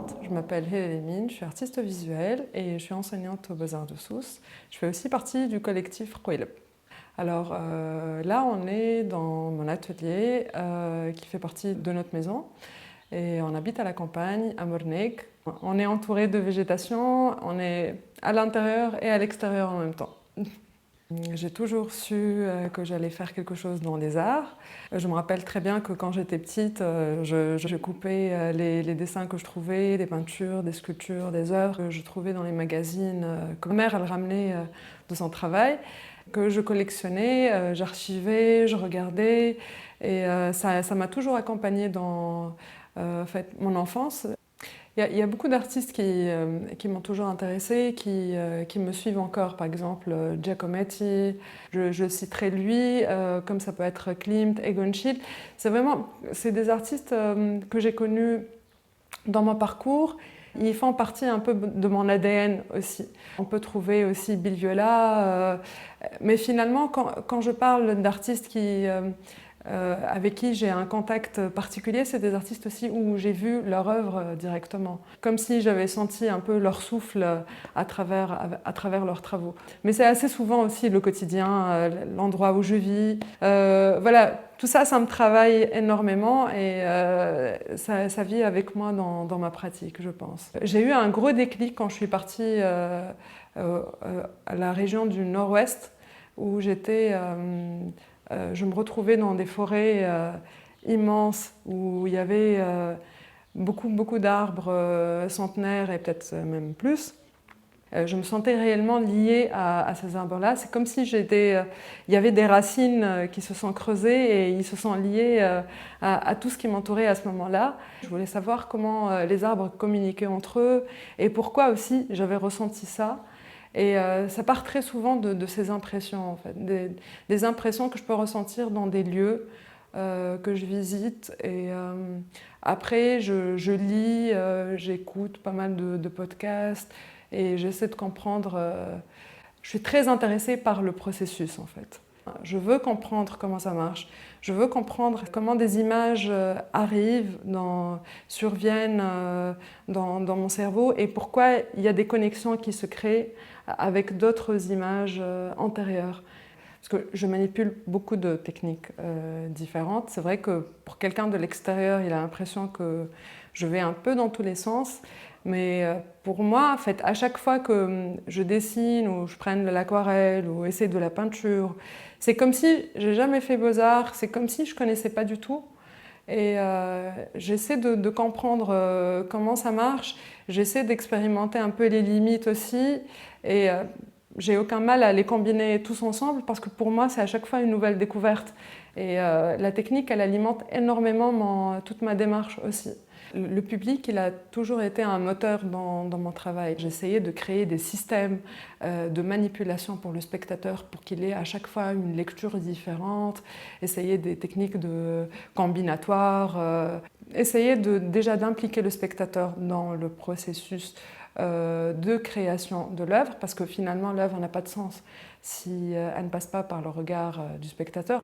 présente, je m'appelle Hélène Lemine, je suis artiste visuelle et je suis enseignante aux Beaux-Arts de Sousse. Je fais aussi partie du collectif Rouileb. Alors là, on est dans mon atelier qui fait partie de notre maison et on habite à la campagne, à Mornec. On est entouré de végétation, on est à l'intérieur et à l'extérieur en même temps. J'ai toujours su que j'allais faire quelque chose dans les arts. Je me rappelle très bien que quand j'étais petite, je coupais les dessins que je trouvais, des peintures, des sculptures, des œuvres que je trouvais dans les magazines que ma mère elle ramenait de son travail, que je collectionnais, j'archivais, je regardais et ça m'a toujours accompagnée dans en fait, mon enfance. Il y a beaucoup d'artistes qui m'ont toujours intéressée, qui me suivent encore. Par exemple, Giacometti, je citerai lui, comme ça peut être Klimt, Egon Schiele. C'est des artistes que j'ai connus dans mon parcours. Ils font partie un peu de mon ADN aussi. On peut trouver aussi Bill Viola, mais finalement, quand je parle d'artistes avec qui j'ai un contact particulier, c'est des artistes aussi où j'ai vu leur œuvre directement. Comme si j'avais senti un peu leur souffle à travers leurs travaux. Mais c'est assez souvent aussi le quotidien, l'endroit où je vis. Voilà, tout ça, ça me travaille énormément et ça vit avec moi dans ma pratique, je pense. J'ai eu un gros déclic quand je suis partie à la région du Nord-Ouest où je me retrouvais dans des forêts immenses où il y avait beaucoup d'arbres centenaires et peut-être même plus. Je me sentais réellement liée à ces arbres-là. C'est comme si il y avait des racines qui se sont creusées et ils se sont liés à tout ce qui m'entourait à ce moment-là. Je voulais savoir comment les arbres communiquaient entre eux et pourquoi aussi j'avais ressenti ça. Et ça part très souvent de ces impressions, en fait, des impressions que je peux ressentir dans des lieux que je visite. Et après, je lis, j'écoute pas mal de podcasts et j'essaie de comprendre. Je suis très intéressée par le processus, en fait. Je veux comprendre comment ça marche. Je veux comprendre comment des images arrivent, surviennent dans mon cerveau et pourquoi il y a des connexions qui se créent avec d'autres images antérieures. Parce que je manipule beaucoup de techniques différentes. C'est vrai que pour quelqu'un de l'extérieur, il a l'impression que je vais un peu dans tous les sens. Mais pour moi, en fait, à chaque fois que je dessine ou je prenne de l'aquarelle ou essaie de la peinture, c'est comme si j'ai jamais fait Beaux-Arts, c'est comme si je connaissais pas du tout. Et j'essaie de comprendre comment ça marche, j'essaie d'expérimenter un peu les limites aussi. Et j'ai aucun mal à les combiner tous ensemble parce que pour moi, c'est à chaque fois une nouvelle découverte. Et la technique, elle alimente énormément toute ma démarche aussi. Le public, il a toujours été un moteur dans mon travail. J'essayais de créer des systèmes de manipulation pour le spectateur pour qu'il ait à chaque fois une lecture différente, essayer des techniques combinatoires, essayer déjà d'impliquer le spectateur dans le processus de création de l'œuvre, parce que finalement l'œuvre n'a pas de sens si elle ne passe pas par le regard du spectateur.